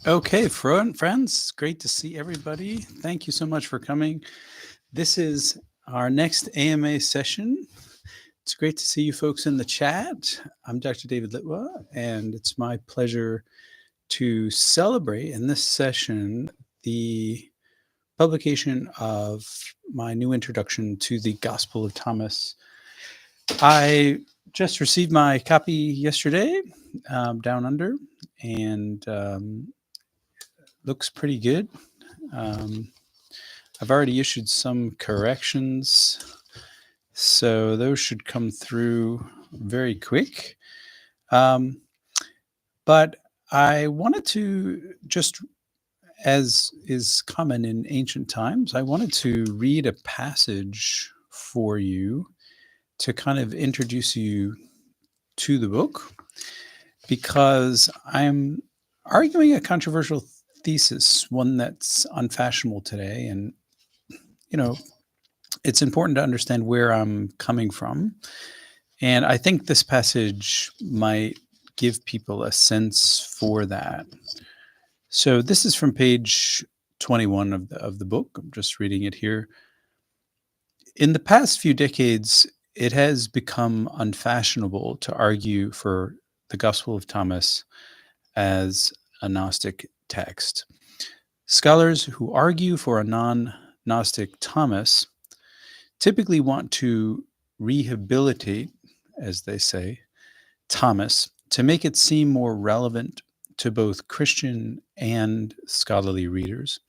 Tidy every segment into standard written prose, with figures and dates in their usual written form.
Okay, friends, great to see everybody. Thank you so much for coming. This is our next AMA session. It's great to see you folks in the chat. I'm Dr. David Litwa, and it's my pleasure to celebrate in this session the publication of my new introduction to the Gospel of Thomas. I just received my copy yesterday, down under, and looks pretty good. Um, I've already issued some corrections, so those should come through very quick. But I wanted to just, as is common in ancient times, I wanted to read a passage for you to kind of introduce you to the book, because I'm arguing a controversial thesis, one that's unfashionable today. And, you know, it's important to understand where I'm coming from. And I think this passage might give people a sense for that. So this is from page 21 of the book. I'm just reading it here. In the past few decades, it has become unfashionable to argue for the Gospel of Thomas as a Gnostic text. Scholars who argue for a non-Gnostic Thomas typically want to rehabilitate, as they say, Thomas to make it seem more relevant to both Christian and scholarly readers.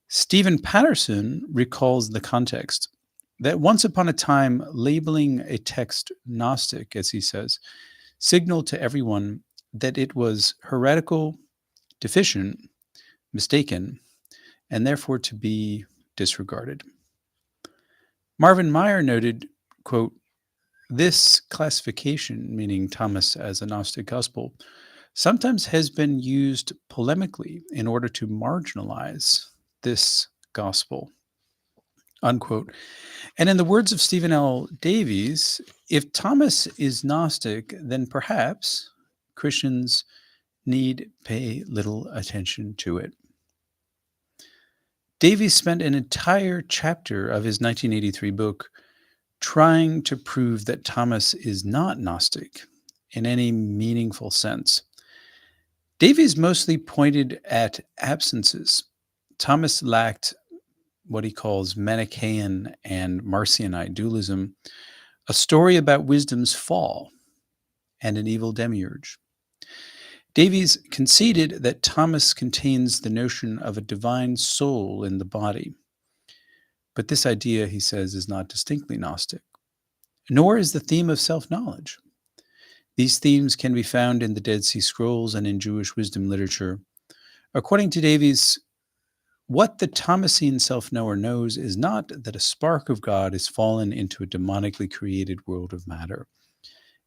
Stephen Patterson recalls the context that once upon a time, labeling a text Gnostic, as he says, signaled to everyone that it was heretical, deficient, mistaken, and therefore to be disregarded. Marvin Meyer noted, quote, "This classification, meaning Thomas as a Gnostic gospel, sometimes has been used polemically in order to marginalize this gospel," unquote. And in the words of Stephen L. Davies, if Thomas is Gnostic, then perhaps Christians need pay little attention to it. Davies spent an entire chapter of his 1983 book trying to prove that Thomas is not Gnostic in any meaningful sense. Davies mostly pointed at absences. Thomas lacked what he calls Manichaean and Marcionite dualism, a story about wisdom's fall, and an evil demiurge. Davies conceded that Thomas contains the notion of a divine soul in the body. But this idea, he says, is not distinctly Gnostic, nor is the theme of self-knowledge. These themes can be found in the Dead Sea Scrolls and in Jewish wisdom literature. According to Davies, what the Thomasine self-knower knows is not that a spark of God is fallen into a demonically created world of matter.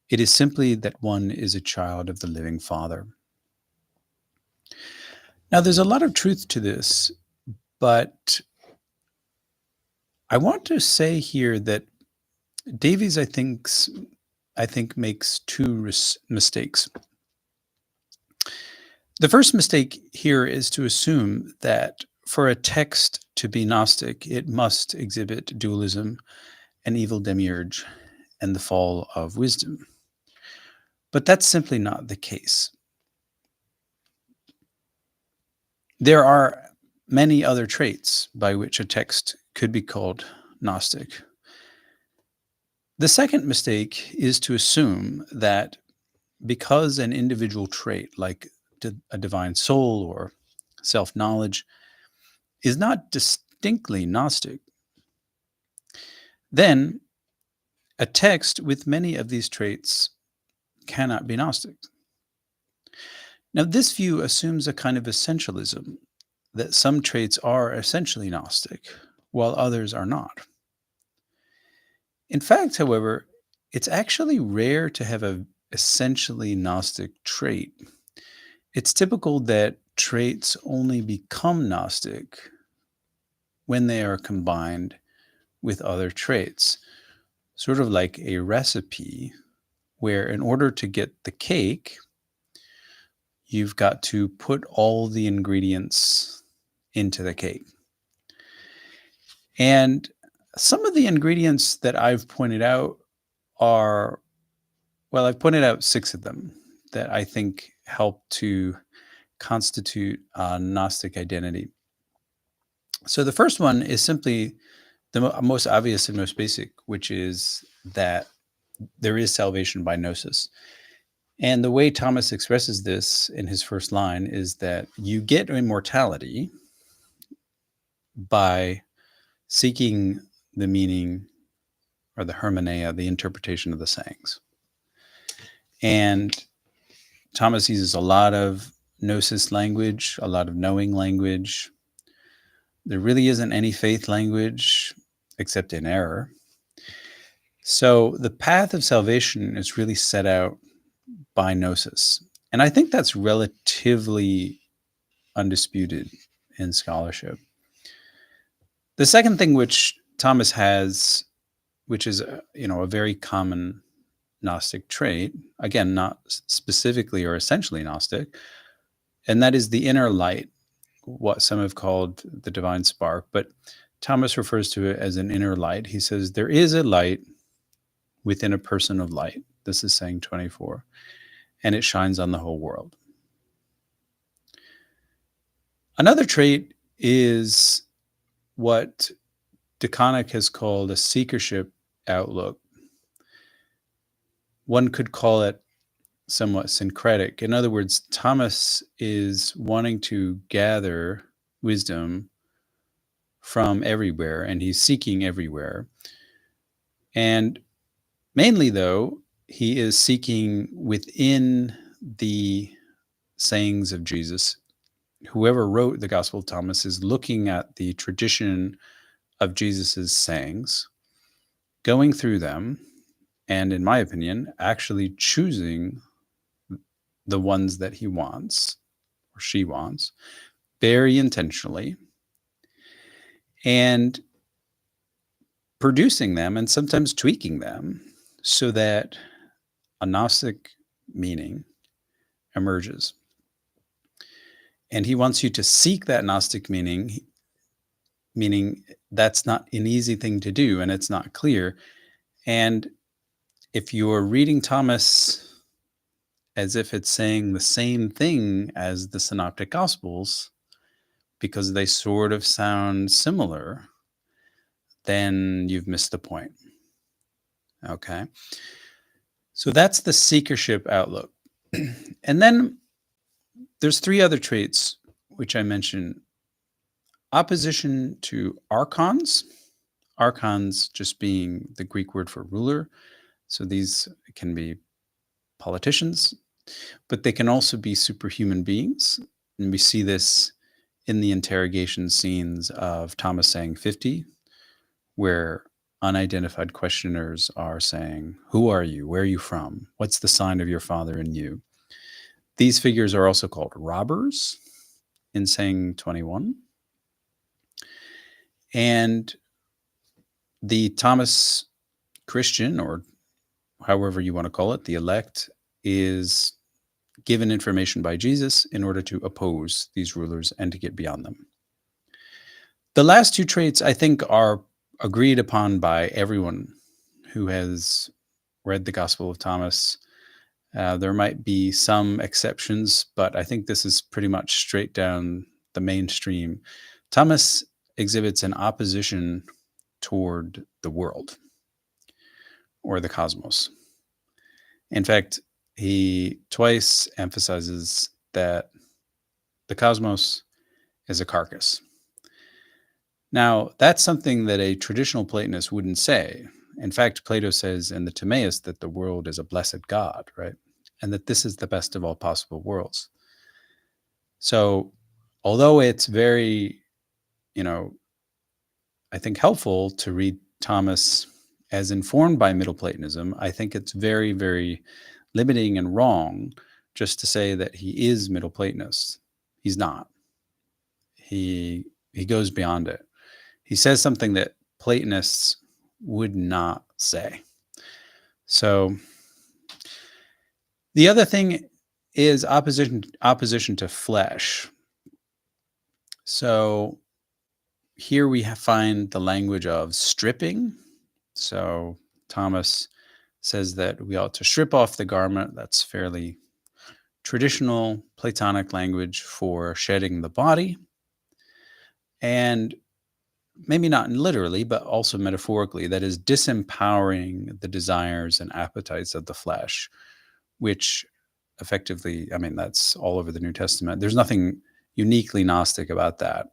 It is simply that one is a child of the living Father. Now, there's a lot of truth to this, but I want to say here that Davies, I think makes two mistakes. The first mistake here is to assume that for a text to be Gnostic, it must exhibit dualism, an evil demiurge, and the fall of wisdom. But that's simply not the case. There are many other traits by which a text could be called Gnostic. The second mistake is to assume that because an individual trait, like a divine soul or self-knowledge, is not distinctly Gnostic, then a text with many of these traits cannot be Gnostic. Now, this view assumes a kind of essentialism, that some traits are essentially Gnostic, while others are not. In fact, however, it's actually rare to have an essentially Gnostic trait. It's typical that traits only become Gnostic when they are combined with other traits, sort of like a recipe where in order to get the cake, you've got to put all the ingredients into the cake. And some of the ingredients that I've pointed out are, well, I've pointed out 6 of them that I think help to constitute a Gnostic identity. So the first one is simply the most obvious and most basic, which is that there is salvation by gnosis. And the way Thomas expresses this in his first line is that you get immortality by seeking the meaning or the hermeneia, the interpretation of the sayings. And Thomas uses a lot of gnosis language, a lot of knowing language. There really isn't any faith language except in error. So the path of salvation is really set out by gnosis. And I think that's relatively undisputed in scholarship. The second thing which Thomas has, which is a very common Gnostic trait, again, not specifically or essentially Gnostic, and that is the inner light, what some have called the divine spark, but Thomas refers to it as an inner light. He says, there is a light within a person of light. This is saying 24, and it shines on the whole world. Another trait is what DeConnick has called a seekership outlook. One could call it somewhat syncretic. In other words, Thomas is wanting to gather wisdom from everywhere, and he's seeking everywhere. And mainly, though, he is seeking within the sayings of Jesus. Whoever wrote the Gospel of Thomas is looking at the tradition of Jesus's sayings, going through them, and in my opinion, actually choosing the ones that he wants or she wants very intentionally, and producing them and sometimes tweaking them so that a Gnostic meaning emerges. And he wants you to seek that Gnostic meaning, meaning that's not an easy thing to do and it's not clear. And if you're reading Thomas as if it's saying the same thing as the Synoptic Gospels, because they sort of sound similar, then you've missed the point. Okay. So that's the seekership outlook. And then there's 3 other traits which I mentioned. Opposition to archons, archons just being the Greek word for ruler. So these can be politicians, but they can also be superhuman beings. And we see this in the interrogation scenes of Thomas saying 50, where unidentified questioners are saying, who are you? Where are you from? What's the sign of your father in you? These figures are also called robbers in saying 21. And the Thomas Christian, or however you want to call it, the elect, is given information by Jesus in order to oppose these rulers and to get beyond them. The last 2 traits, I think, are agreed upon by everyone who has read the Gospel of Thomas. There might be some exceptions, but I think this is pretty much straight down the mainstream. Thomas exhibits an opposition toward the world or the cosmos. In fact, he twice emphasizes that the cosmos is a carcass. Now, that's something that a traditional Platonist wouldn't say. In fact, Plato says in the Timaeus that the world is a blessed God, right? And that this is the best of all possible worlds. So, although it's very, I think helpful to read Thomas as informed by Middle Platonism, I think it's very, very limiting and wrong just to say that he is Middle Platonist. He's not. He goes beyond it. He says something that Platonists would not say. So the other thing is opposition to flesh. So here we find the language of stripping. So Thomas says that we ought to strip off the garment. That's fairly traditional Platonic language for shedding the body. And maybe not literally, but also metaphorically, that is disempowering the desires and appetites of the flesh, which effectively, I mean, that's all over the New Testament. There's nothing uniquely Gnostic about that.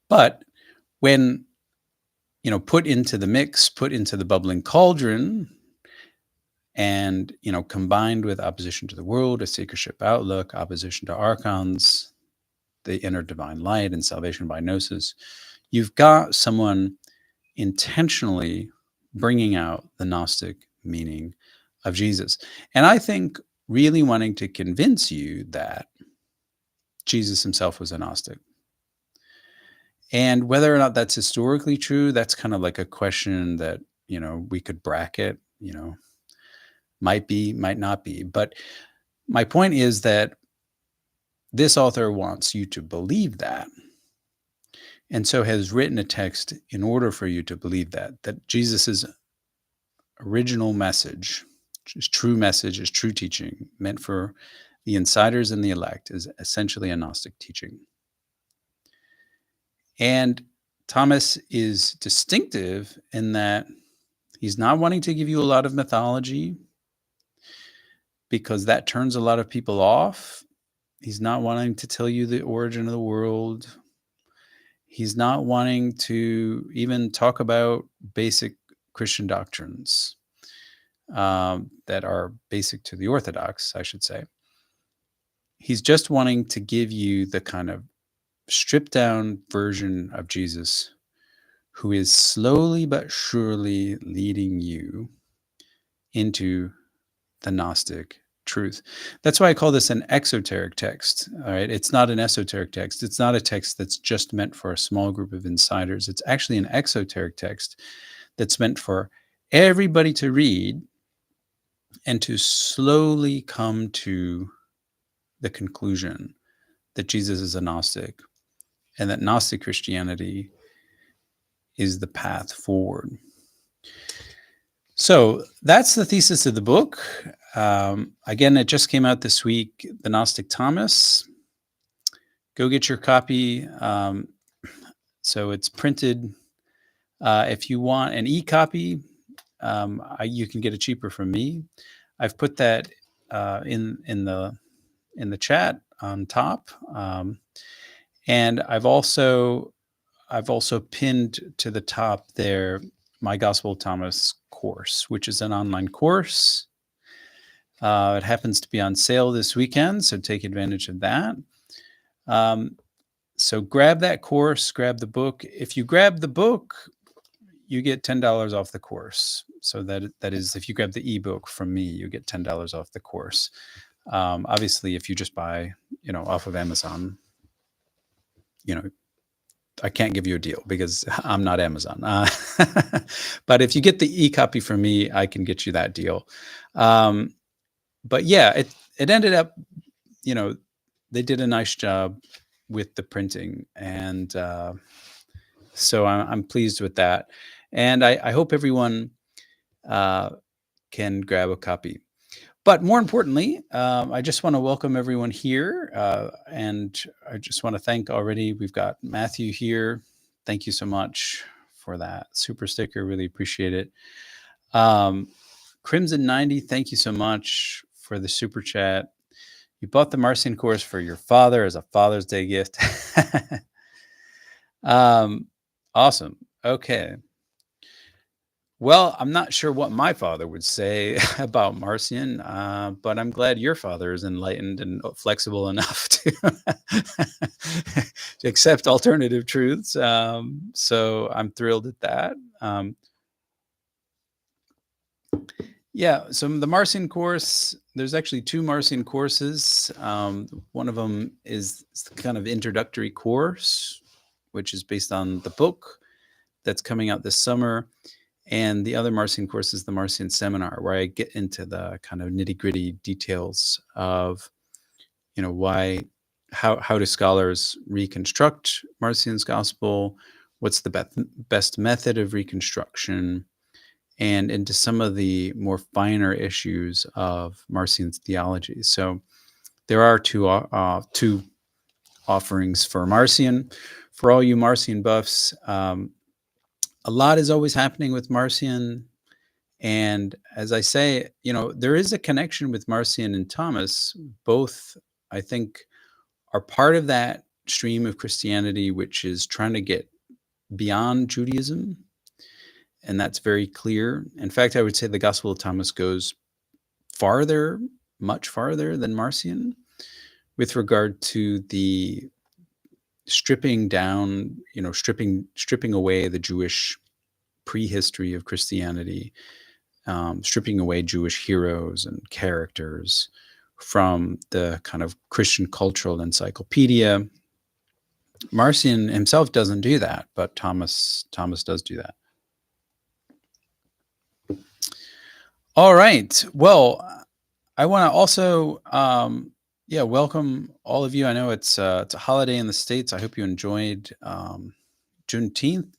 But when, put into the mix, put into the bubbling cauldron, and, combined with opposition to the world, a seekership outlook, opposition to archons, the inner divine light, and salvation by gnosis, you've got someone intentionally bringing out the Gnostic meaning of Jesus. And I think really wanting to convince you that Jesus himself was a Gnostic. And whether or not that's historically true, that's kind of like a question that, we could bracket, might be, might not be. But my point is that this author wants you to believe that. And so has written a text in order for you to believe that Jesus's original message, his true message, his true teaching, meant for the insiders and the elect, is essentially a Gnostic teaching. And Thomas is distinctive in that he's not wanting to give you a lot of mythology, because that turns a lot of people off. He's not wanting to tell you the origin of the world. He's not wanting to even talk about basic Christian doctrines that are basic to the Orthodox, I should say. He's just wanting to give you the kind of stripped down version of Jesus, who is slowly but surely leading you into the Gnostic truth. That's why I call this an exoteric text. All right. It's not an esoteric text. It's not a text that's just meant for a small group of insiders. It's actually an exoteric text that's meant for everybody to read and to slowly come to the conclusion that Jesus is a Gnostic and that Gnostic Christianity is the path forward. So that's the thesis of the book. Again, it just came out this week, The Gnostic Thomas. Go get your copy. So it's printed. If you want an e-copy, you can get it cheaper from me. I've put that in the chat on top, and I've also pinned to the top there my Gospel of Thomas course, which is an online course. It happens to be on sale this weekend, so take advantage of that. So grab that course, grab the book. If you grab the book, you get $10 off the course. So that is, if you grab the ebook from me, you get $10 off the course. Obviously, if you just buy, off of Amazon, I can't give you a deal because I'm not Amazon. But if you get the e-copy from me, I can get you that deal. But yeah, it ended up, they did a nice job with the printing, and so I'm pleased with that. And I hope everyone can grab a copy. But more importantly, I just want to welcome everyone here. And I just want to thank already, we've got Matthew here. Thank you so much for that super sticker. Really appreciate it. Crimson90, thank you so much for the super chat. You bought the Marcion course for your father as a Father's Day gift. Awesome. Okay. Well, I'm not sure what my father would say about Marcion, but I'm glad your father is enlightened and flexible enough to, to accept alternative truths. So I'm thrilled at that. Yeah, so the Marcion course, there's actually two Marcion courses. One of them is kind of introductory course, which is based on the book that's coming out this summer. And the other Marcion course is the Marcion Seminar, where I get into the kind of nitty-gritty details of, why, how do scholars reconstruct Marcion's gospel? What's the best method of reconstruction? And into some of the more finer issues of Marcion's theology. So there are two offerings for Marcion. For all you Marcion buffs, a lot is always happening with Marcion. And as I say, there is a connection with Marcion and Thomas. Both, I think, are part of that stream of Christianity, which is trying to get beyond Judaism. And that's very clear. In fact, I would say the Gospel of Thomas goes farther, much farther than Marcion with regard to the stripping down, stripping away the Jewish prehistory of Christianity, stripping away Jewish heroes and characters from the kind of Christian cultural encyclopedia. Marcion himself doesn't do that, but Thomas does do that. All right. Well, I want to also, welcome all of you. I know it's a holiday in the States. I hope you enjoyed Juneteenth,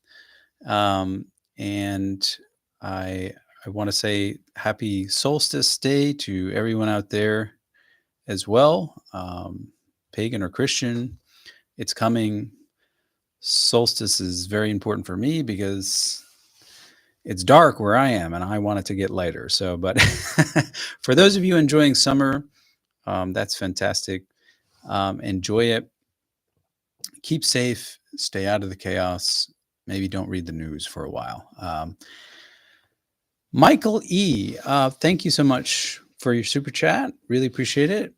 and I want to say happy Solstice Day to everyone out there as well, pagan or Christian. It's coming. Solstice is very important for me because it's dark where I am and I want it to get lighter. So, but for those of you enjoying summer, that's fantastic. Enjoy it. Keep safe. Stay out of the chaos. Maybe don't read the news for a while. Michael E., thank you so much for your super chat. Really appreciate it.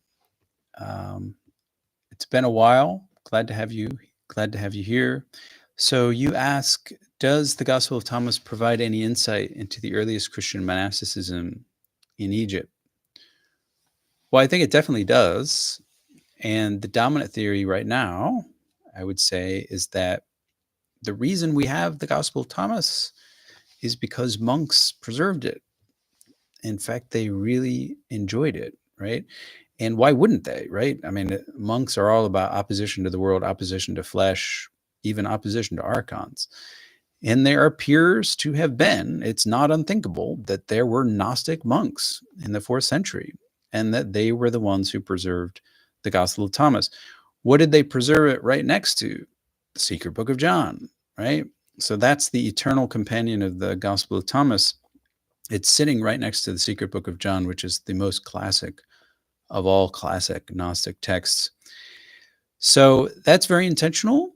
It's been a while. Glad to have you here. So you ask, does the Gospel of Thomas provide any insight into the earliest Christian monasticism in Egypt? Well, I think it definitely does. And the dominant theory right now, I would say, is that the reason we have the Gospel of Thomas is because monks preserved it. In fact, they really enjoyed it, right? And why wouldn't they, right? I mean, monks are all about opposition to the world, opposition to flesh, even opposition to archons. And there appears to have been, it's not unthinkable, that there were Gnostic monks in the 4th century, and that they were the ones who preserved the Gospel of Thomas. What did they preserve it right next to? The Secret Book of John, right? So that's the eternal companion of the Gospel of Thomas. It's sitting right next to the Secret Book of John, which is the most classic of all classic Gnostic texts. So that's very intentional.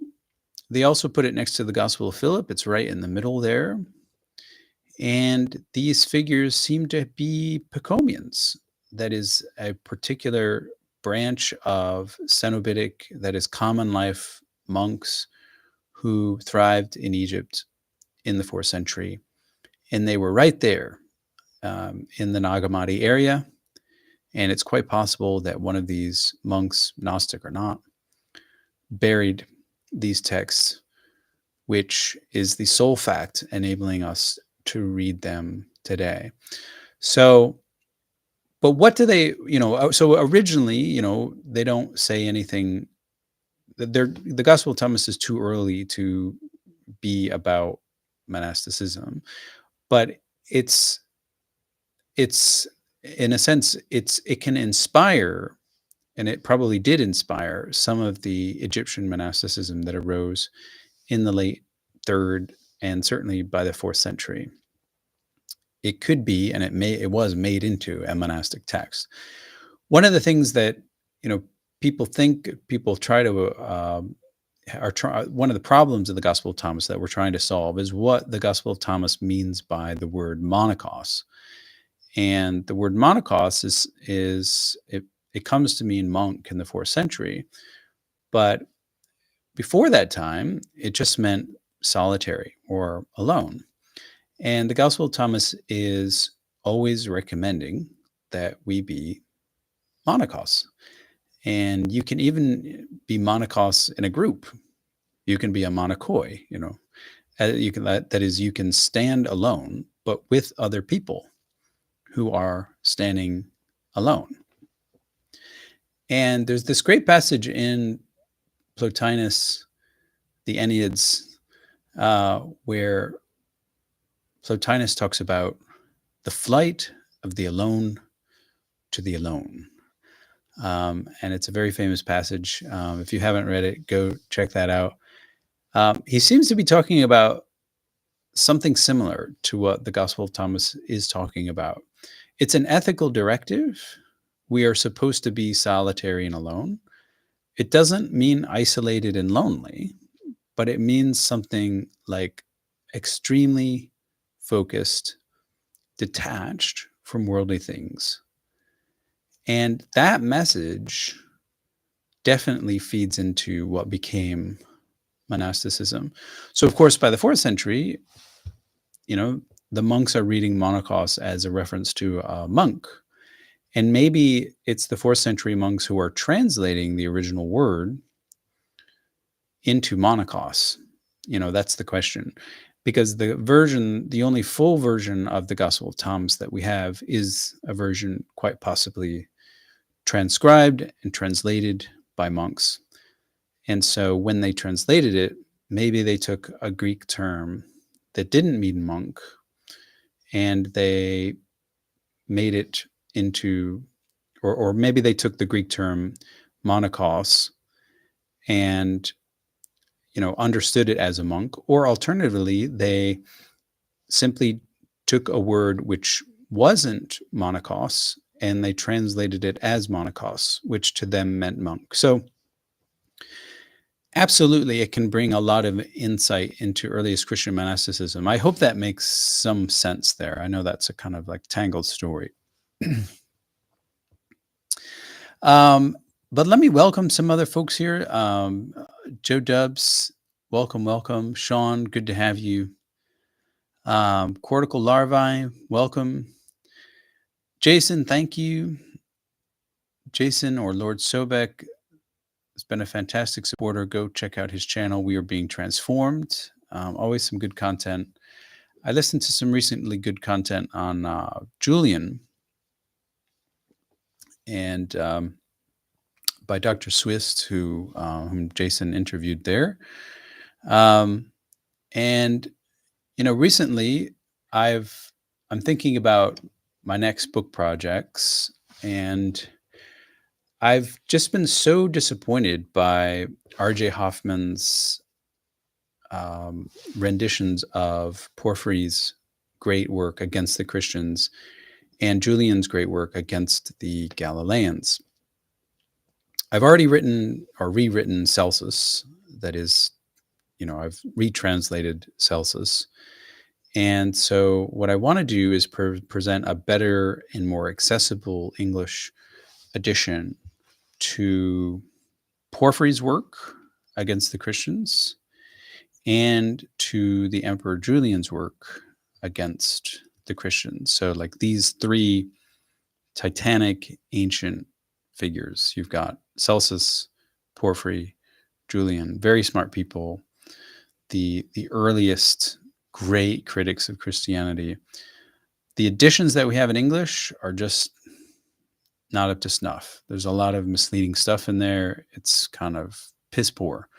They also put it next to the Gospel of Philip. It's right in the middle there. And these figures seem to be Pachomians. That is a particular branch of Cenobitic, that is common life monks who thrived in Egypt in the 4th century. And they were right there in the Nag Hammadi area. And it's quite possible that one of these monks, Gnostic or not, buried these texts, which is the sole fact enabling us to read them today. So, but what do they, so originally, they don't say anything. The Gospel of Thomas is too early to be about monasticism, but it's in a sense, it can inspire, and it probably did inspire, some of the Egyptian monasticism that arose in the late 3rd and certainly by the 4th century. It could be, and it was made into a monastic text. One of the things that people try to one of the problems of the Gospel of Thomas that we're trying to solve is what the Gospel of Thomas means by the word monachos. And the word monachos it comes to mean monk in the 4th century, but before that time, it just meant solitary or alone. And the Gospel of Thomas is always recommending that we be monachos. And you can even be monachos in a group. You can be a monachoi, that is, you can stand alone, but with other people who are standing alone. And there's this great passage in Plotinus, the Enneads, where Plotinus talks about the flight of the alone to the alone. And it's a very famous passage. If you haven't read it, go check that out. He seems to be talking about something similar to what the Gospel of Thomas is talking about. It's an ethical directive. We are supposed to be solitary and alone. It doesn't mean isolated and lonely, but it means something like extremely focused, detached from worldly things. And that message definitely feeds into what became monasticism. So, of course, by the 4th century, the monks are reading monachos as a reference to a monk. And maybe it's the 4th century monks who are translating the original word into monachos. That's the question. Because the only full version of the Gospel of Thomas that we have is a version quite possibly transcribed and translated by monks. And so when they translated it, maybe they took a Greek term that didn't mean monk, and they made it into, or maybe they took the Greek term monachos and understood it as a monk, or alternatively, they simply took a word which wasn't monachos and they translated it as monachos, which to them meant monk. So absolutely, it can bring a lot of insight into earliest Christian monasticism. I hope that makes some sense there. I know that's a kind of like tangled story. But let me welcome some other folks here. Joe Dubs, welcome. Sean, good to have you. Cortical Larvae, welcome. Jason, thank you. Jason or Lord Sobek has been a fantastic supporter. Go check out his channel. We are being transformed. Always some good content. I listened to some recently good content on Julian and by Dr. Swist, whom Jason interviewed there. And recently I'm thinking about my next book projects, and I've just been so disappointed by R.J. Hoffman's renditions of Porphyry's great work against the Christians and Julian's great work against the Galileans. I've already written or rewritten Celsus. That is, I've retranslated Celsus. And so what I want to do is present a better and more accessible English edition to Porphyry's work against the Christians and to the Emperor Julian's work against the Christians. So like these three titanic ancient figures. You've got Celsus, Porphyry, Julian, very smart people, the earliest great critics of Christianity. The editions that we have in English are just not up to snuff. There's a lot of misleading stuff in there. It's kind of piss poor.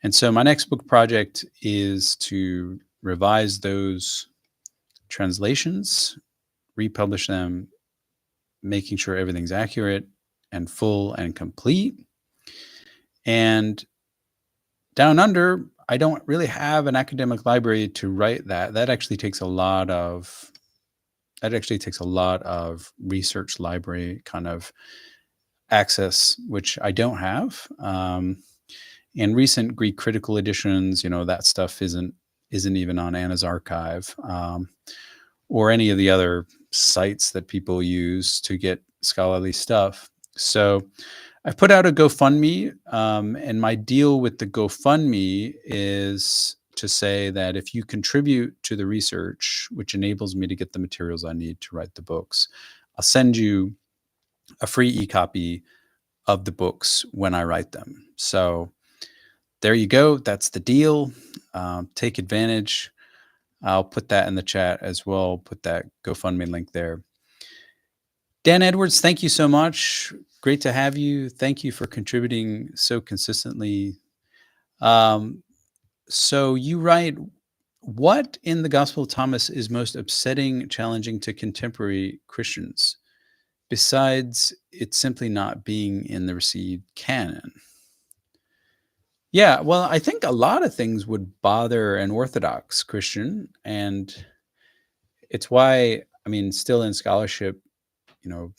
And so my next book project is to revise those translations, republish them, making sure everything's accurate and full and complete. And down under, I don't really have an academic library to write that. That actually takes a lot of research library kind of access, which I don't have. And recent Greek critical editions, that stuff isn't even on Anna's archive, or any of the other sites that people use to get scholarly stuff. So I've put out a GoFundMe, and my deal with the GoFundMe is to say that if you contribute to the research, which enables me to get the materials I need to write the books, I'll send you a free e-copy of the books when I write them. So there you go. That's the deal. Take advantage. I'll put that in the chat as well. Put that GoFundMe link there. Dan Edwards, thank you so much. Great to have you. Thank you for contributing so consistently. So you write, what in the Gospel of Thomas is most upsetting, challenging to contemporary Christians, besides it simply not being in the received canon? Yeah, well, I think a lot of things would bother an Orthodox Christian, and it's why, I mean, still in scholarship, you know,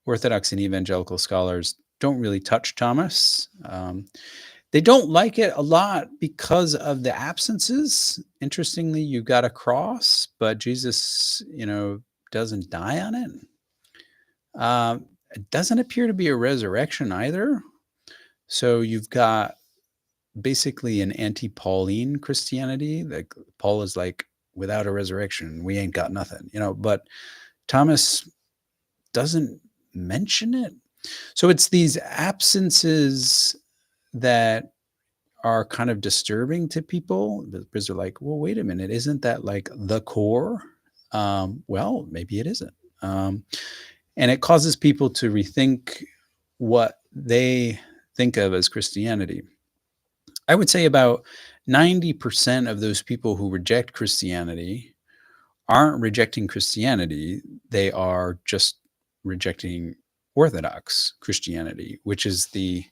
Orthodox and evangelical scholars don't really touch Thomas. They don't like it a lot because of the absences. Interestingly, you've got a cross, but Jesus, doesn't die on it. It doesn't appear to be a resurrection either. So you've got basically an anti-Pauline Christianity. Like Paul is like, without a resurrection, we ain't got nothing, but Thomas doesn't mention it. So it's these absences that are kind of disturbing to people because they're like, well, wait a minute, isn't that like the core? Well, maybe it isn't. And it causes people to rethink what they think of as Christianity. I would say about 90% of those people who reject Christianity aren't rejecting Christianity. They are just rejecting Orthodox Christianity, which is the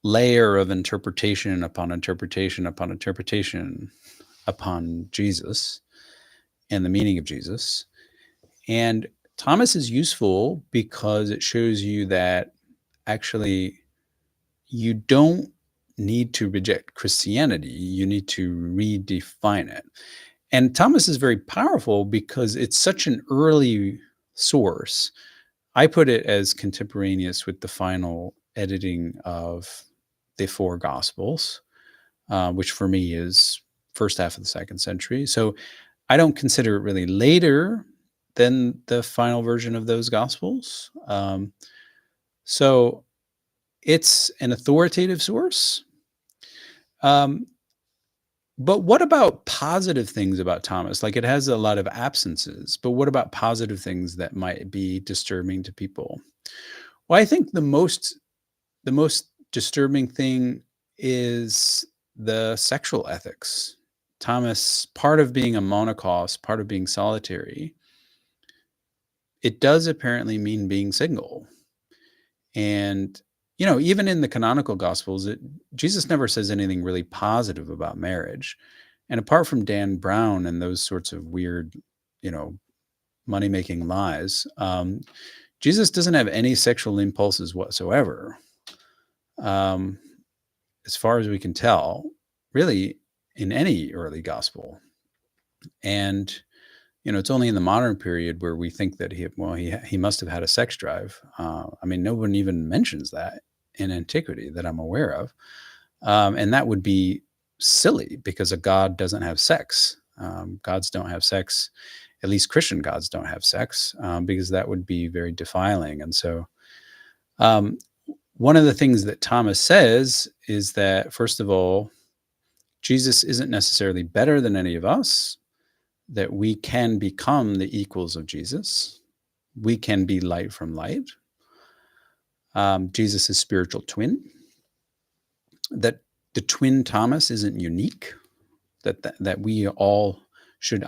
layer of interpretation upon interpretation upon interpretation upon Jesus and the meaning of Jesus. And Thomas is useful because it shows you that actually you don't need to reject Christianity. You need to redefine it. And Thomas is very powerful because it's such an early source. I put it as contemporaneous with the final editing of the four Gospels, which for me is first half of the 2nd century. So I don't consider it really later than the final version of those Gospels. So it's an authoritative source. But what about positive things about Thomas? Like, it has a lot of absences, but what about positive things that might be disturbing to people? Well, I think the most disturbing thing is the sexual ethics. Thomas, part of being a monocaust, part of being solitary, it does apparently mean being single. And even in the canonical Gospels, Jesus never says anything really positive about marriage. And apart from Dan Brown and those sorts of weird, money-making lies, Jesus doesn't have any sexual impulses whatsoever, as far as we can tell, really, in any early Gospel. And it's only in the modern period where we think that he must have had a sex drive. I mean, no one even mentions that in antiquity that I'm aware of. And that would be silly because a god doesn't have sex. Gods don't have sex. At least Christian gods don't have sex, because that would be very defiling. And so one of the things that Thomas says is that, first of all, Jesus isn't necessarily better than any of us, that we can become the equals of Jesus. We can be light from light. Jesus' spiritual twin. That the twin Thomas isn't unique. That we all should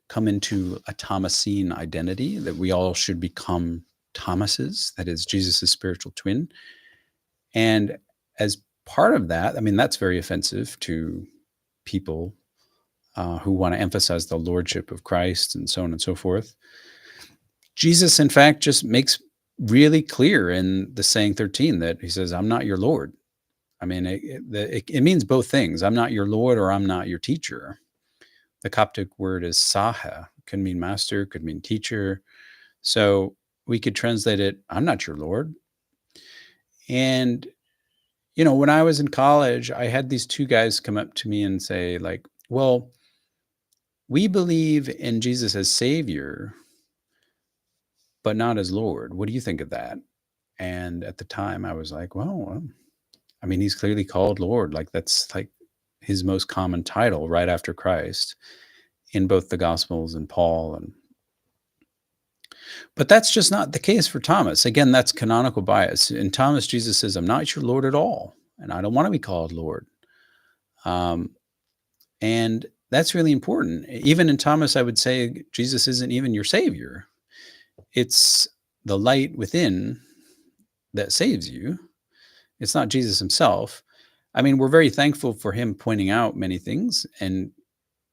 come into a Thomasine identity. That we all should become Thomases. That is Jesus' spiritual twin. And as part of that, I mean, that's very offensive to people who want to emphasize the lordship of Christ and so on and so forth. Jesus, in fact, just makes really clear in the saying 13 that he says, I'm not your Lord. I mean, it means both things. I'm not your Lord, or I'm not your teacher. The Coptic word is saha, could mean master, could mean teacher. So we could translate it, I'm not your Lord. And, when I was in college, I had these two guys come up to me and say, like, well, we believe in Jesus as Savior, but not as Lord. What do you think of that? And at the time I was like, well, I mean, he's clearly called Lord. Like, that's like, his most common title right after Christ in both the Gospels and Paul. But that's just not the case for Thomas. Again, that's canonical bias. In Thomas, Jesus says, "I'm not your Lord at all, and I don't want to be called Lord." Um, and that's really important. Even in Thomas, I would say Jesus isn't even your Savior. It's the light within that saves you. It's not Jesus himself. I mean, we're very thankful for him pointing out many things, and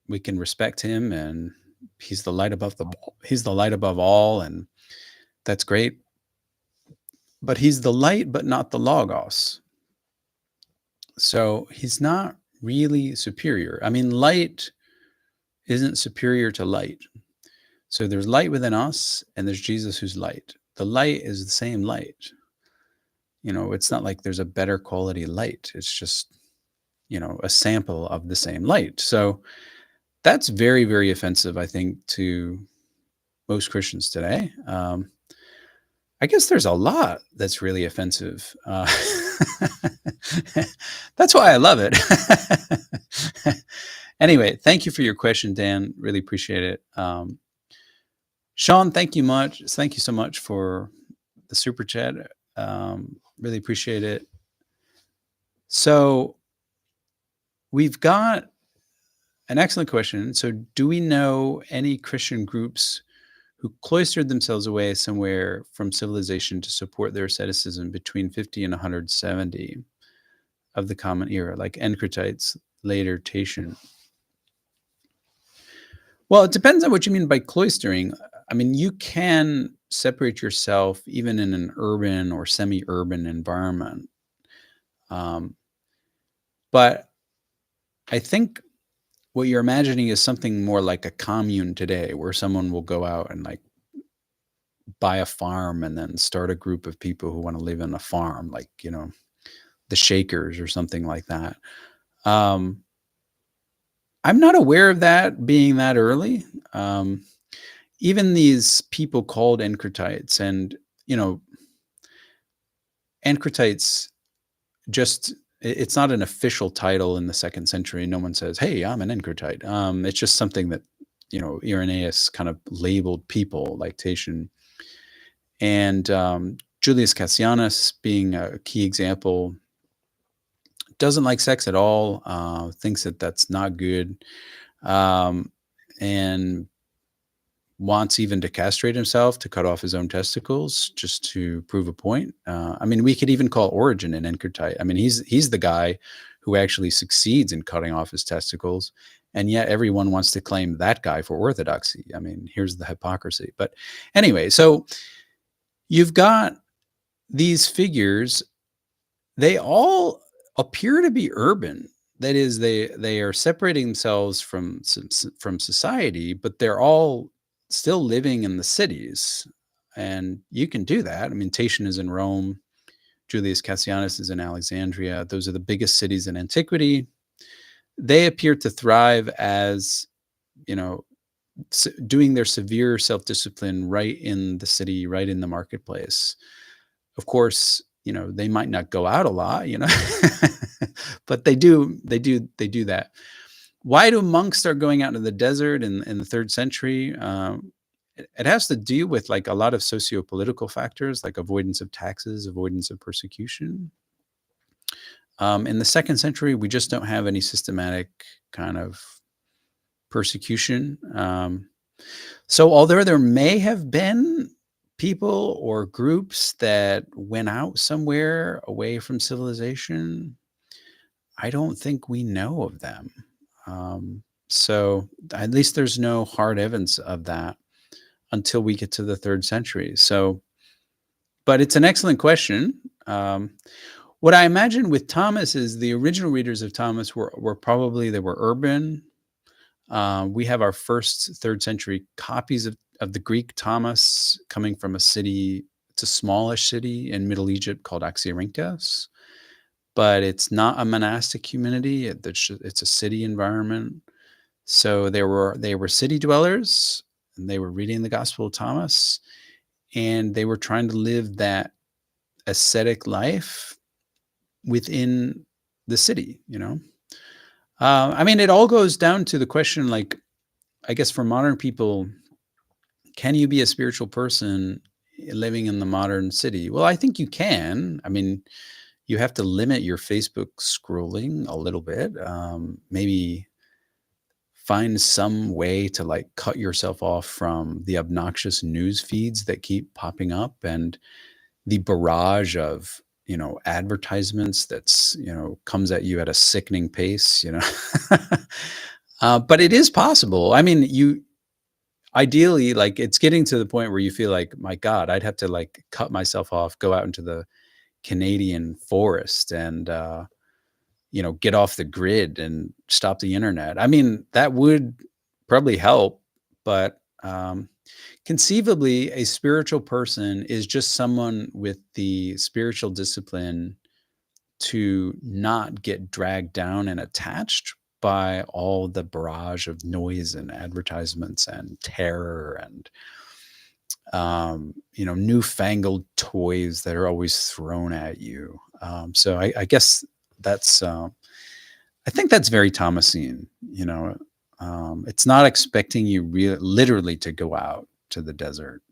we can respect him, and he's the light above all, and that's great. But he's the light, but not the logos. So he's not really superior. I mean, light isn't superior to light. So there's light within us, and there's Jesus who's light. The light is the same light. It's not like there's a better quality light. It's just, a sample of the same light. So that's very, very offensive, I think, to most Christians today. I guess there's a lot that's really offensive. That's why I love it. Anyway, thank you for your question, Dan. Really appreciate it. Sean, thank you much. Thank you so much for the super chat. Really appreciate it. So we've got an excellent question. So do we know any Christian groups who cloistered themselves away somewhere from civilization to support their asceticism between 50 and 170 of the Common Era, like Encratites, later Tatian? Well, it depends on what you mean by cloistering. I mean, you can separate yourself even in an urban or semi-urban environment. But I think what you're imagining is something more like a commune today, where someone will go out and like buy a farm and then start a group of people who want to live in a farm, like, the Shakers or something like that. I'm not aware of that being that early. Even these people called Encratites, and, Encratites it's not an official title in the 2nd century. No one says, "Hey, I'm an Encratite." It's just something that, Irenaeus kind of labeled people like Tatian. And Julius Cassianus, being a key example, doesn't like sex at all, thinks that that's not good, and wants even to castrate himself to cut off his own testicles just to prove a point. I mean, we could even call Origen an Encratite. I mean, he's the guy who actually succeeds in cutting off his testicles, and yet everyone wants to claim that guy for orthodoxy. I mean, here's the hypocrisy. But anyway, so you've got these figures. They all appear to be urban. That is, they are separating themselves from society, but they're all still living in the cities. And you can do that. I mean, Tatian is in Rome. Julius Cassianus is in Alexandria. Those are the biggest cities in antiquity. They appear to thrive as, doing their severe self-discipline right in the city, right in the marketplace. Of course, they might not go out a lot, but they do that. Why do monks start going out into the desert in the 3rd century? It has to do with like a lot of socio-political factors, like avoidance of taxes, avoidance of persecution. In the 2nd century, we just don't have any systematic kind of persecution. So although there may have been people or groups that went out somewhere away from civilization, I don't think we know of them. So at least there's no hard evidence of that until we get to the 3rd century. So, but it's an excellent question. What I imagine with Thomas is the original readers of Thomas were probably, they were urban. We have our first 3rd century copies of the Greek Thomas coming from a city. It's a smallish city in Middle Egypt called Axiorinkas, but it's not a monastic community. It's a city environment. So they were city dwellers, and they were reading the Gospel of Thomas, and they were trying to live that ascetic life within the city, I mean, it all goes down to the question, like, I guess for modern people, can you be a spiritual person living in the modern city? Well, I think you can. I mean, you have to limit your Facebook scrolling a little bit. Maybe find some way to like cut yourself off from the obnoxious news feeds that keep popping up and the barrage of advertisements that's comes at you at a sickening pace. But it is possible. I mean, you ideally, like, it's getting to the point where you feel like, my god, I'd have to like cut myself off, go out into the Canadian forest and get off the grid and stop the internet. I mean, that would probably help, but conceivably, a spiritual person is just someone with the spiritual discipline to not get dragged down and attached by all the barrage of noise and advertisements and terror and newfangled toys that are always thrown at you. So I guess that's I think that's very Thomasine. It's not expecting you literally to go out to the desert,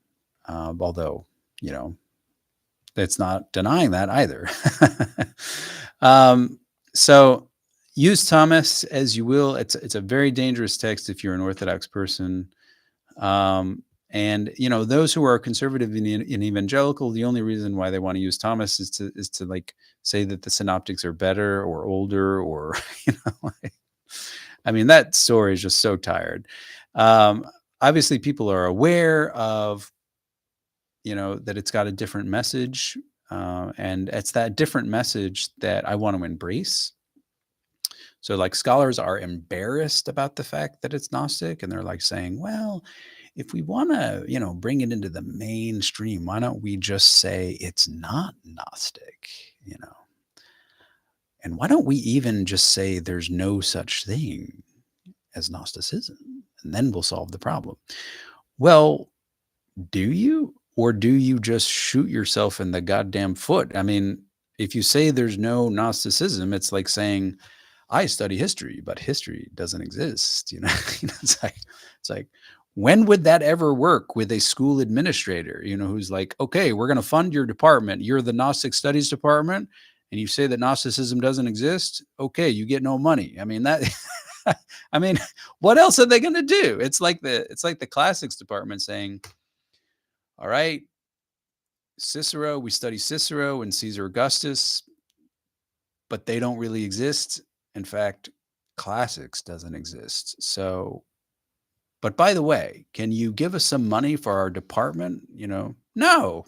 although you know it's not denying that either. So use Thomas as you will. It's a very dangerous text if you're an Orthodox person. And those who are conservative in evangelical, the only reason why they want to use Thomas is to like say that the synoptics are better or older or I mean, that story is just so tired. Obviously people are aware of that it's got a different message, and it's that different message that I want to embrace. So like scholars are embarrassed about the fact that it's Gnostic, and they're like saying, well, if we want to, bring it into the mainstream, why don't we just say it's not Gnostic, and why don't we even just say there's no such thing as Gnosticism, and then we'll solve the problem. Well, do you? Or do you just shoot yourself in the goddamn foot? I mean, if you say there's no Gnosticism, it's like saying, I study history, but history doesn't exist. It's like, when would that ever work with a school administrator, who's like, okay, we're going to fund your department. You're the Gnostic Studies department, and you say that Gnosticism doesn't exist. Okay, you get no money. I mean, that, I mean, what else are they going to do? It's like the classics department saying, all right, Cicero, we study Cicero and Caesar Augustus, but they don't really exist. In fact, classics doesn't exist. So, but by the way, can you give us some money for our department? No.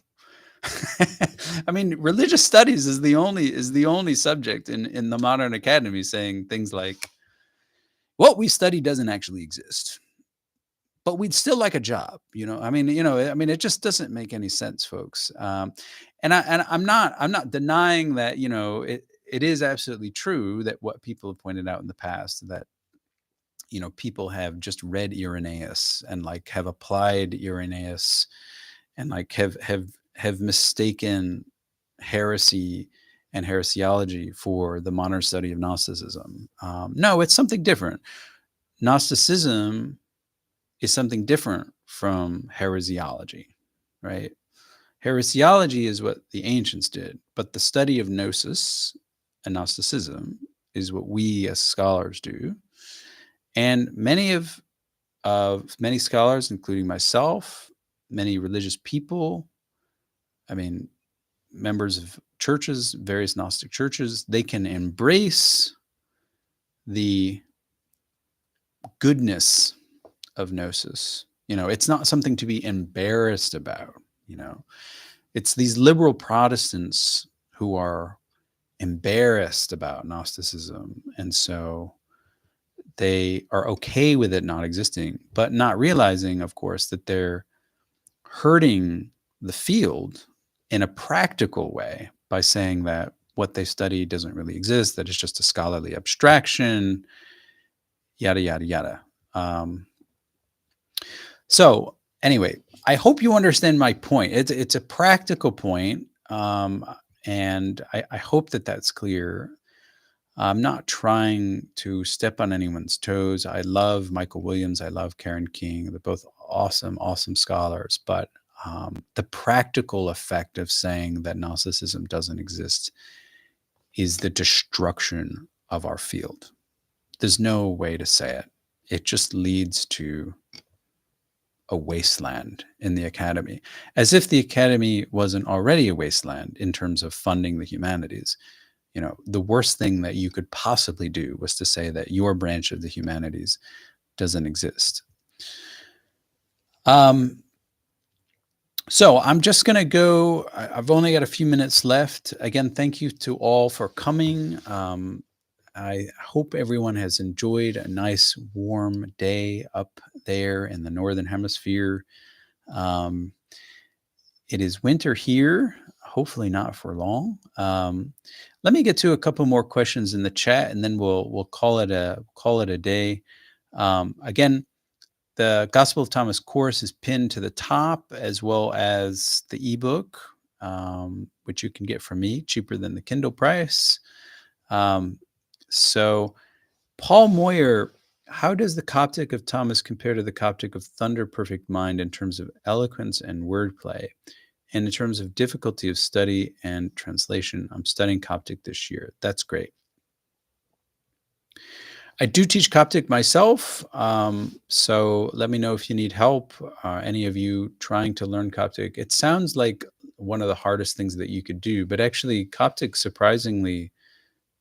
I mean, religious studies is the only subject in the modern academy saying things like, what we study doesn't actually exist, but we'd still like a job. I mean, it just doesn't make any sense, folks. And I'm not denying that, it is absolutely true that what people have pointed out in the past, that, people have just read Irenaeus and like have applied Irenaeus and like have mistaken heresy and heresiology for the modern study of Gnosticism. No, it's something different. Gnosticism is something different from heresiology, right? Heresiology is what the ancients did, but the study of gnosis and Gnosticism is what we as scholars do. And many scholars, including myself, many religious people, I mean, members of churches, various Gnostic churches, they can embrace the goodness of gnosis. It's not something to be embarrassed about. It's these liberal Protestants who are embarrassed about Gnosticism, and so they are okay with it not existing, but not realizing, of course, that they're hurting the field in a practical way by saying that what they study doesn't really exist, that it's just a scholarly abstraction, yada, yada, yada. So anyway, I hope you understand my point. It's a practical point, and I hope that that's clear. I'm not trying to step on anyone's toes. I love Michael Williams. I love Karen King. They're both awesome, awesome scholars. But the practical effect of saying that Gnosticism doesn't exist is the destruction of our field. There's no way to say it. It just leads to a wasteland in the academy, as if the academy wasn't already a wasteland in terms of funding the humanities. The worst thing that you could possibly do was to say that your branch of the humanities doesn't exist. So I'm just going to go. I've only got a few minutes left. Again, thank you to all for coming. I hope everyone has enjoyed a nice warm day up there in the Northern Hemisphere. It is winter here, hopefully not for long. Let me get to a couple more questions in the chat, and then we'll call it a day. Again, the Gospel of Thomas course is pinned to the top, as well as the ebook, which you can get from me, cheaper than the Kindle price. So, Paul Moyer, how does the Coptic of Thomas compare to the Coptic of Thunder Perfect Mind in terms of eloquence and wordplay? And in terms of difficulty of study and translation? I'm studying Coptic this year. That's great. I do teach Coptic myself, so let me know if you need help. Any of you trying to learn Coptic? It sounds like one of the hardest things that you could do, but actually Coptic, surprisingly,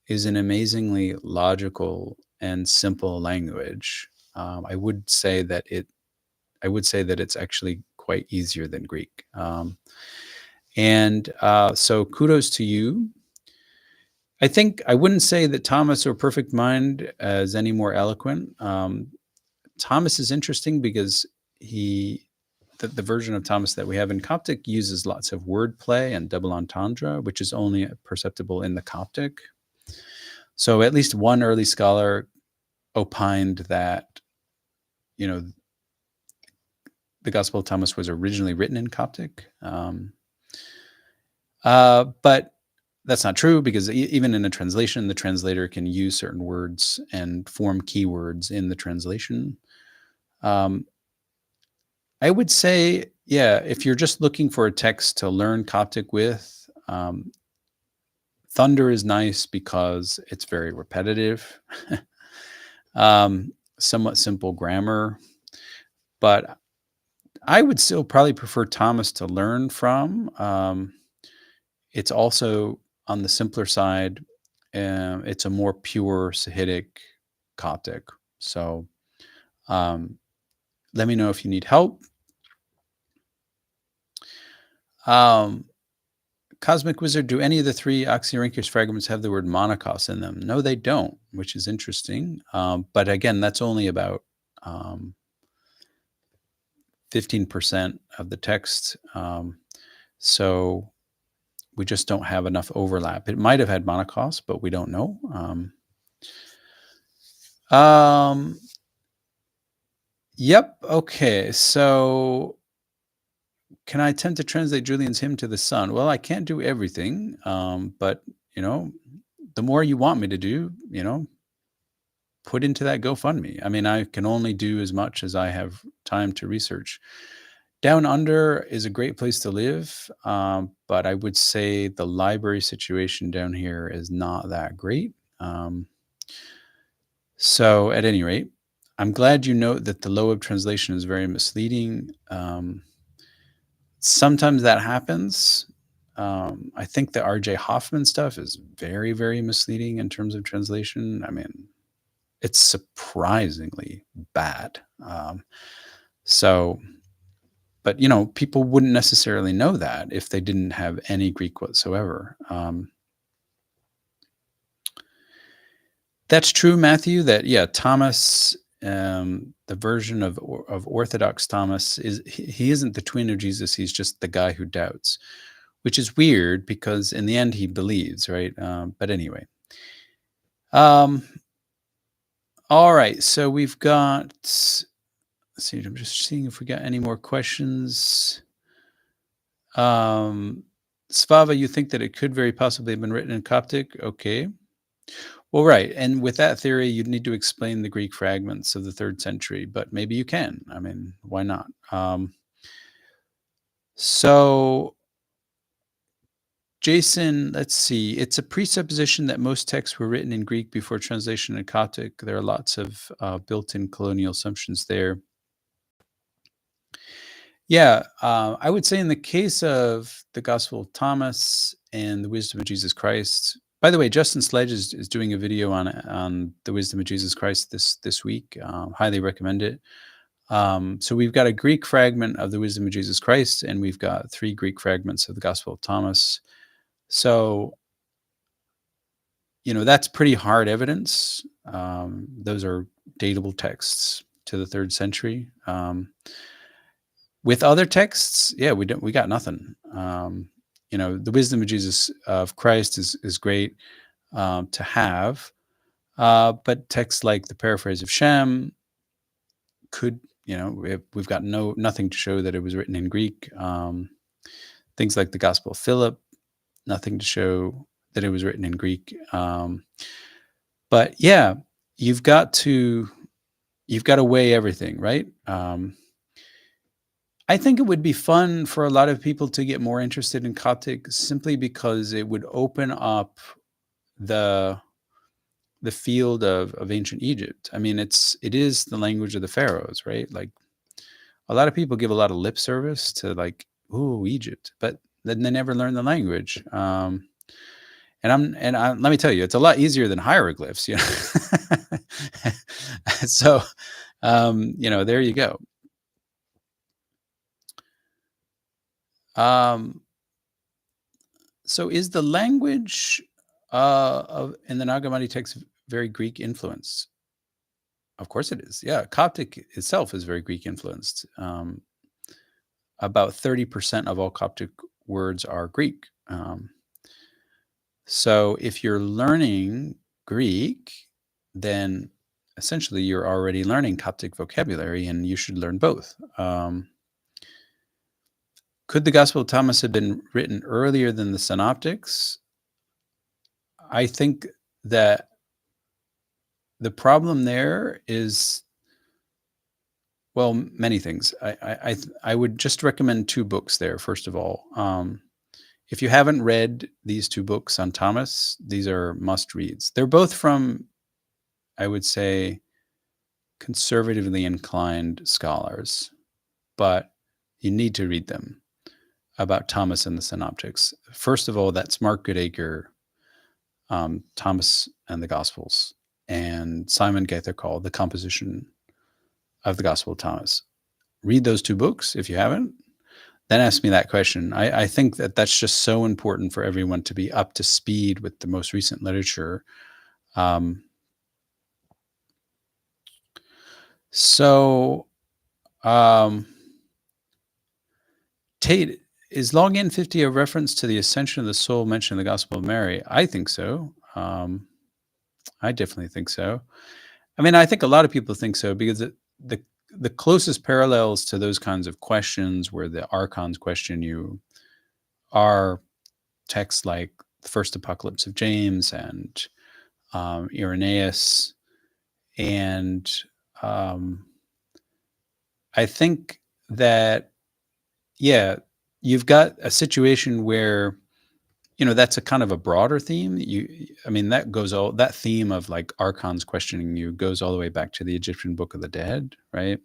is an amazingly logical and simple language. I would say that it's actually quite easier than Greek. So kudos to you. I think I wouldn't say that Thomas or Perfect Mind is any more eloquent. Thomas is interesting because the version of Thomas that we have in Coptic uses lots of wordplay and double entendre, which is only perceptible in the Coptic. So at least one early scholar opined that, the Gospel of Thomas was originally written in Coptic. But that's not true, because even in a translation, the translator can use certain words and form keywords in the translation. I would say, if you're just looking for a text to learn Coptic with, Thunder is nice because it's very repetitive, somewhat simple grammar, but I would still probably prefer Thomas to learn from. It's also on the simpler side. It's a more pure Sahidic Coptic. So let me know if you need help. Cosmic Wizard, do any of the three Oxyrhynchus fragments have the word monokos in them? No, they don't, which is interesting. But again, that's only about 15% of the text. So we just don't have enough overlap. It might have had monokos, but we don't know. Yep. Okay. So can I attempt to translate Julian's hymn to the sun? Well, I can't do everything. But the more you want me to do, put into that GoFundMe. I mean, I can only do as much as I have time to research. Down Under is a great place to live, but I would say the library situation down here is not that great. So at any rate, I'm glad you note that the Loeb translation is very misleading. Sometimes that happens. I think the R.J. Hoffman stuff is very, very misleading in terms of translation. I mean, it's surprisingly bad. But people wouldn't necessarily know that if they didn't have any Greek whatsoever. That's true, Matthew, that Thomas, the version of Orthodox Thomas, he isn't the twin of Jesus. He's just the guy who doubts, which is weird because in the end he believes, right? But anyway. All right, so we've got, let's see, I'm just seeing if we got any more questions. Svava, you think that it could very possibly have been written in Coptic? Okay. Well, right, and with that theory, you'd need to explain the Greek fragments of the 3rd century, but maybe you can. I mean, why not? So, Jason, let's see. It's a presupposition that most texts were written in Greek before translation in Coptic. There are lots of built-in colonial assumptions there. Yeah, I would say in the case of the Gospel of Thomas and the Wisdom of Jesus Christ. By the way, Justin Sledge is doing a video on the Wisdom of Jesus Christ this week. Highly recommend it. So we've got a Greek fragment of the Wisdom of Jesus Christ, and we've got 3 Greek fragments of the Gospel of Thomas. So, that's pretty hard evidence. Those are datable texts to the 3rd century. With other texts, yeah, we got nothing. The Wisdom of Jesus of Christ is great to have, but texts like the Paraphrase of Shem could, we've got nothing to show that it was written in Greek. Things like the Gospel of Philip, nothing to show that it was written in Greek. But yeah, you've got to weigh everything, right? I think it would be fun for a lot of people to get more interested in Coptic simply because it would open up the field of ancient Egypt. I mean, it is the language of the pharaohs, right? Like a lot of people give a lot of lip service to like, ooh, Egypt, but then they never learn the language. Let me tell you, it's a lot easier than hieroglyphs, So, there you go. So is the language in the Nag Hammadi text very Greek influenced? Of course it is. Yeah, Coptic itself is very Greek influenced. About 30% of all Coptic words are Greek. So if you're learning Greek, then essentially you're already learning Coptic vocabulary, and you should learn both. Could the Gospel of Thomas have been written earlier than the Synoptics? I think that the problem there is, well, many things. I would just recommend 2 books there, first of all. If you haven't read these 2 books on Thomas, these are must-reads. They're both from, I would say, conservatively inclined scholars, but you need to read them, about Thomas and the Synoptics. First of all, that's Mark Goodacre, Thomas and the Gospels, and Simon Gaither-Call, The Composition of the Gospel of Thomas. Read those 2 books if you haven't. Then ask me that question. I think that that's just so important for everyone to be up to speed with the most recent literature. Tate, is log n 50 a reference to the ascension of the soul mentioned in the Gospel of Mary? I think so. I definitely think so. I mean, I think a lot of people think so because the closest parallels to those kinds of questions where the archons question you are texts like the First Apocalypse of James and Irenaeus. And I think that, yeah, you've got a situation where, that's a kind of a broader theme. That theme of like archons questioning you goes all the way back to the Egyptian Book of the Dead, right?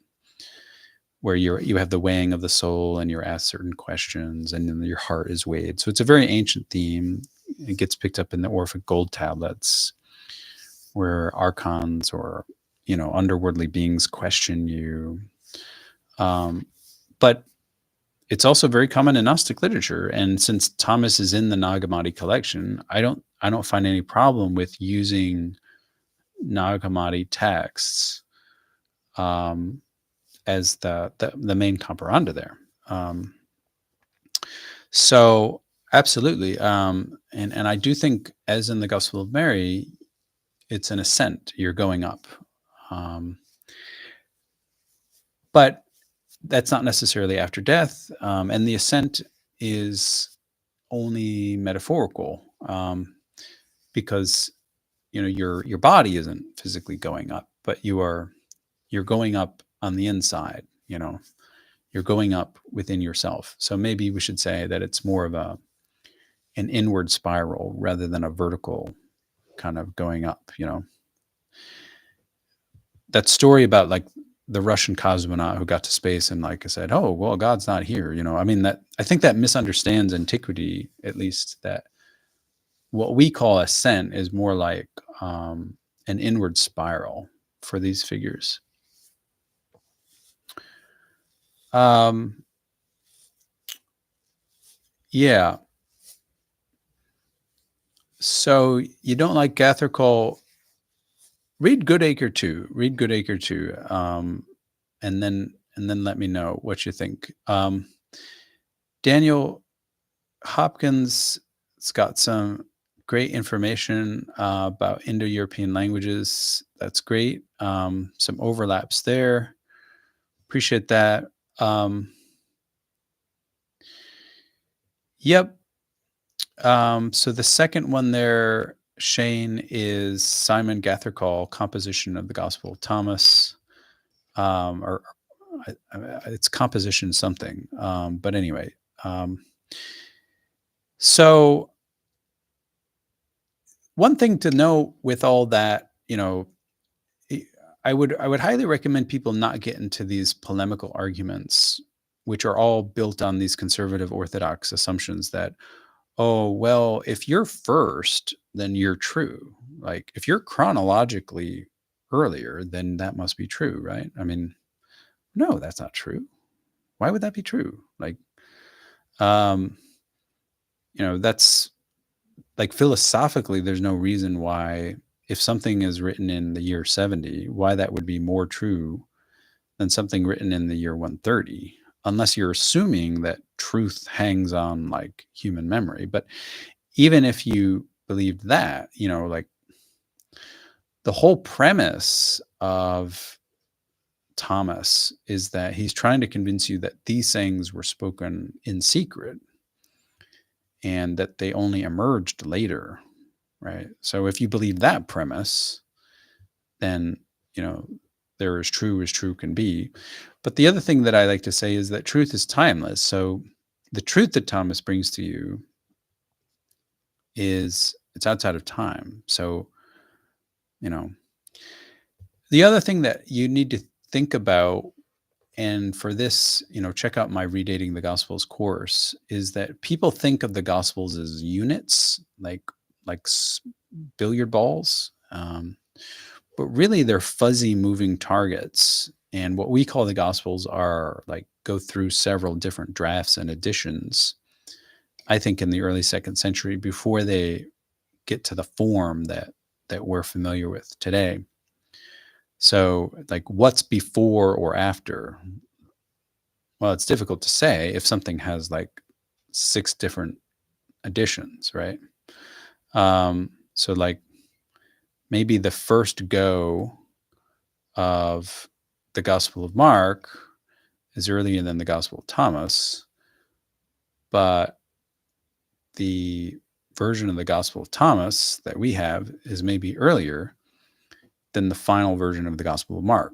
Where you have the weighing of the soul and you're asked certain questions and then your heart is weighed. So it's a very ancient theme. It gets picked up in the Orphic gold tablets where archons or, underworldly beings question you. But it's also very common in Gnostic literature. And since Thomas is in the Nag Hammadi collection, I don't find any problem with using Nag Hammadi texts as the main comparanda there. So absolutely. And I do think, as in the Gospel of Mary, it's an ascent. You're going up. But that's not necessarily after death. And the ascent is only metaphorical because, your body isn't physically going up, but you're going up on the inside. You're going up within yourself. So maybe we should say that it's more of an inward spiral rather than a vertical kind of going up. That story about like the Russian cosmonaut who got to space and like I said, oh, well, God's not here. I mean, I think that misunderstands antiquity, at least, that what we call ascent is more like an inward spiral for these figures. Yeah. So you don't like Gathercole? Read Goodacre 2. Read Goodacre 2. And then let me know what you think. Daniel Hopkins has got some great information about Indo-European languages. That's great. Some overlaps there. Appreciate that. Yep. So the second one there, Shane, is Simon Gathercole, Composition of the Gospel of Thomas. Or it's composition something. But anyway. So one thing to know with all that, I would highly recommend people not get into these polemical arguments, which are all built on these conservative orthodox assumptions that, oh, well, if you're first, then you're true. Like if you're chronologically earlier, then that must be true, right? I mean, no, that's not true. Why would that be true? Like, that's like philosophically, there's no reason why, if something is written in the year 70, why that would be more true than something written in the year 130, unless you're assuming that truth hangs on like human memory. But even if you believed that, like the whole premise of Thomas is that he's trying to convince you that these things were spoken in secret and that they only emerged later, right? So if you believe that premise, then, they're as true can be. But the other thing that I like to say is that truth is timeless. So the truth that Thomas brings to you it's outside of time. So, the other thing that you need to think about, and for this, check out my Redating the Gospels course, is that people think of the Gospels as units, like billiard balls. But really they're fuzzy moving targets. And what we call the Gospels are like go through several different drafts and editions, I think in the early 2nd century, before they get to the form that we're familiar with today. So like what's before or after? Well, it's difficult to say if something has like 6 different editions, right? So like maybe the first go of the Gospel of Mark is earlier than the Gospel of Thomas, but the version of the Gospel of Thomas that we have is maybe earlier than the final version of the Gospel of Mark.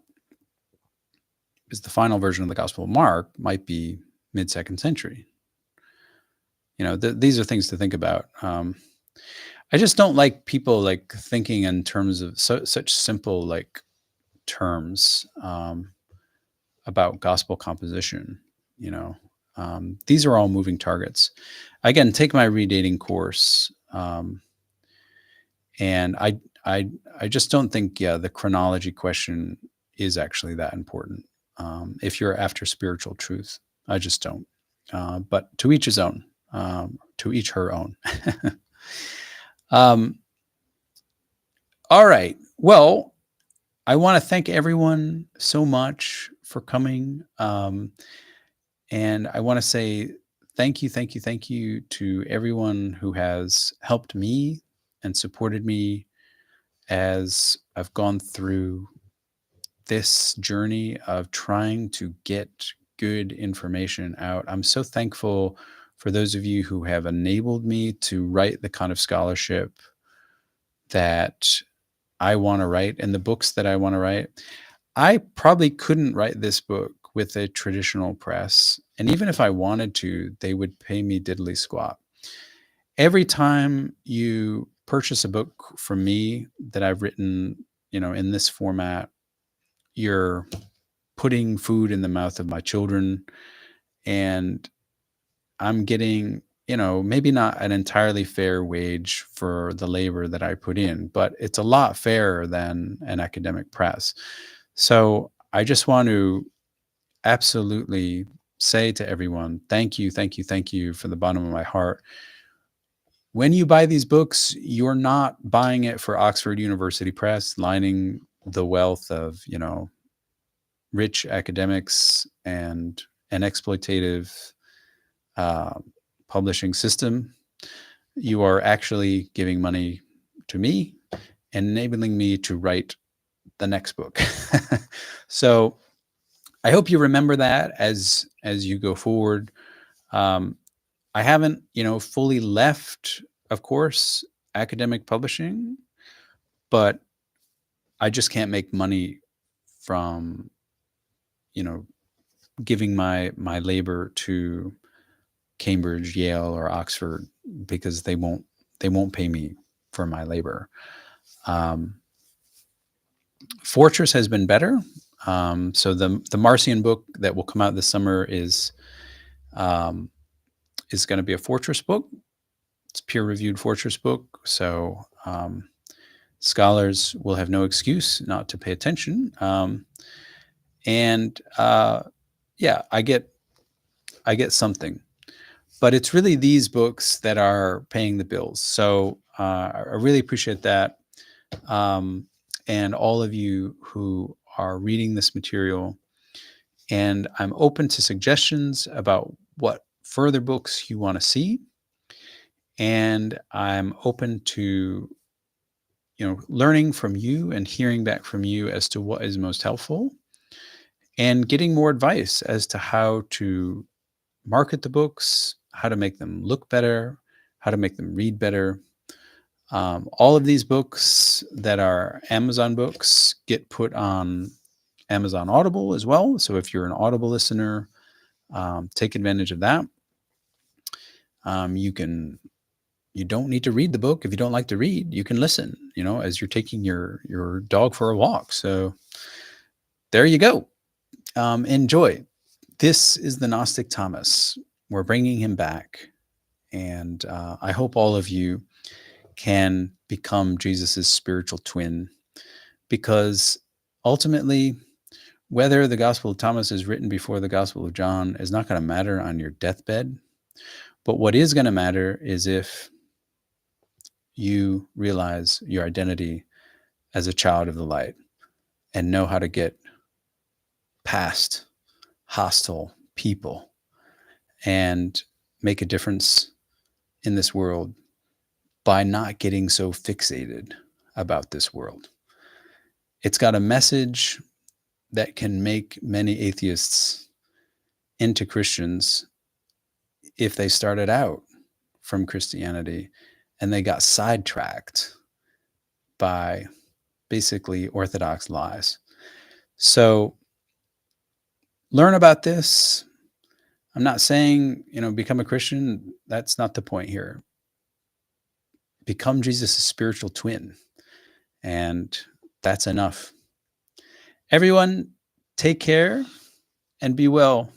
Because the final version of the Gospel of Mark might be mid-2nd century. These are things to think about. I just don't like people like thinking in terms of such simple like terms about gospel composition. These are all moving targets. Again, take my Redating course, and I just don't think the chronology question is actually that important. If you're after spiritual truth, I just don't. But to each his own. To each her own. All right. Well, I want to thank everyone so much for coming. And I want to say thank you to everyone who has helped me and supported me as I've gone through this journey of trying to get good information out. I'm so thankful for those of you who have enabled me to write the kind of scholarship that I want to write and the books that I want to write. I probably couldn't write this book with a traditional press. And even if I wanted to, they would pay me diddly squat. Every time you purchase a book from me that I've written, in this format, you're putting food in the mouth of my children, and I'm getting, maybe not an entirely fair wage for the labor that I put in, but it's a lot fairer than an academic press. So I just want to absolutely say to everyone, thank you, thank you, thank you from the bottom of my heart. When you buy these books, you're not buying it for Oxford University Press, lining the wealth of, rich academics and an exploitative uh, publishing system. You are actually giving money to me and enabling me to write the next book. So I hope you remember that as you go forward. Um, I haven't, fully left, of course, academic publishing, but I just can't make money from, you know, giving my labor to Cambridge, Yale, or Oxford because they won't pay me for my labor. Um, Fortress has been better. So the Marcion book that will come out this summer um, is going to be a Fortress book. It's a peer-reviewed Fortress book, so scholars will have no excuse not to pay attention. And yeah, I get something, but it's really these books that are paying the bills. So I really appreciate that. And all of you who are reading this material. And I'm open to suggestions about what further books you want to see. And I'm open to, learning from you and hearing back from you as to what is most helpful and getting more advice as to how to market the books, how to make them look better, how to make them read better. All of these books that are Amazon books get put on Amazon Audible as well. So if you're an Audible listener, take advantage of that. You don't need to read the book. If you don't like to read, you can listen, as you're taking your dog for a walk. So there you go. Enjoy. This is the Gnostic Thomas. We're bringing him back. And I hope all of you can become Jesus's spiritual twin, because ultimately, whether the Gospel of Thomas is written before the Gospel of John is not going to matter on your deathbed. But what is going to matter is if you realize your identity as a child of the light and know how to get past hostile people and make a difference in this world by not getting so fixated about this world. It's got a message that can make many atheists into Christians if they started out from Christianity and they got sidetracked by basically orthodox lies. So learn about this. I'm not saying, become a Christian. That's not the point here. Become Jesus' spiritual twin. And that's enough. Everyone, take care and be well.